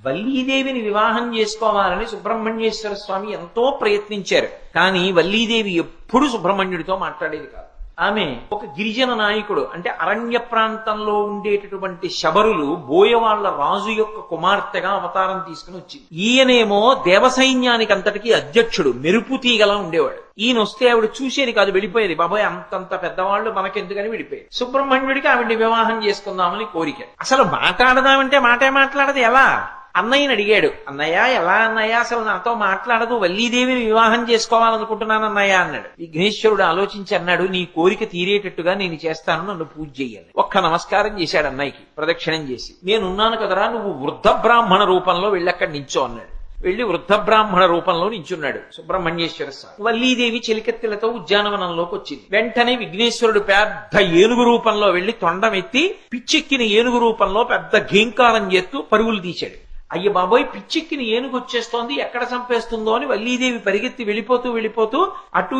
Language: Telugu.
వల్లీదేవిని వివాహం చేసుకోవాలని సుబ్రహ్మణ్యేశ్వర స్వామి ఎంతో ప్రయత్నించారు. కానీ వల్లీదేవి ఎప్పుడు సుబ్రహ్మణ్యుడితో మాట్లాడేది కాదు. ఆమె ఒక గిరిజన నాయకుడు, అంటే అరణ్య ప్రాంతంలో ఉండేటటువంటి శబరులు బోయవాళ్ల రాజు యొక్క కుమార్తెగా అవతారం తీసుకుని వచ్చింది. ఈయనేమో దేవసైన్యానికి అంతటికీ అధ్యక్షుడు, మెరుపు తీగలా ఉండేవాడు. ఈయన వస్తే ఆవిడ చూసేది కాదు, వెళ్ళిపోయేది. బాబాయ్ అంతంత పెద్దవాళ్ళు మనకెందుకని వెళ్ళిపోయేది. సుబ్రహ్మణ్యుడికి ఆవిడ్ని వివాహం చేసుకుందామని కోరిక. అసలు మాట్లాడదామంటే మాటే మాట్లాడదు. ఎలా? అన్నయ్యని అడిగాడు. అన్నయ్య ఎలా అన్నయ్య, అసలు నాతో మాట్లాడదు, వల్లీదేవిని వివాహం చేసుకోవాలనుకుంటున్నాను అన్నయ్య అన్నాడు. విఘ్నేశ్వరుడు ఆలోచించి అన్నాడు, నీ కోరిక తీరేటట్టుగా నేను చేస్తాను, నన్ను పూజ చెయ్యాలి. ఒక్క నమస్కారం చేశాడు అన్నయ్యకి, ప్రదక్షిణం చేసి. నేనున్నాను కదరా, నువ్వు వృద్ధ బ్రాహ్మణ రూపంలో వెళ్ళి అక్కడ నించో అన్నాడు. వెళ్లి వృద్ధ బ్రాహ్మణ రూపంలో నించున్నాడు సుబ్రహ్మణ్యేశ్వర స్వామి. వల్లీదేవి చెలికెత్తెలతో ఉద్యానవనంలోకి వచ్చింది. వెంటనే విఘ్నేశ్వరుడు పెద్ద ఏనుగు రూపంలో వెళ్లి తొండమెత్తి పిచ్చెక్కిన ఏనుగు రూపంలో పెద్ద ఘీంకారం చేస్తూ పరుగులు తీశాడు. అయ్య బాబోయ్, పిచ్చెక్కిన ఏనుగు వచ్చేస్తోంది, ఎక్కడ చంపేస్తుందో అని వల్లీదేవి పరిగెత్తి వెళ్ళిపోతూ అటు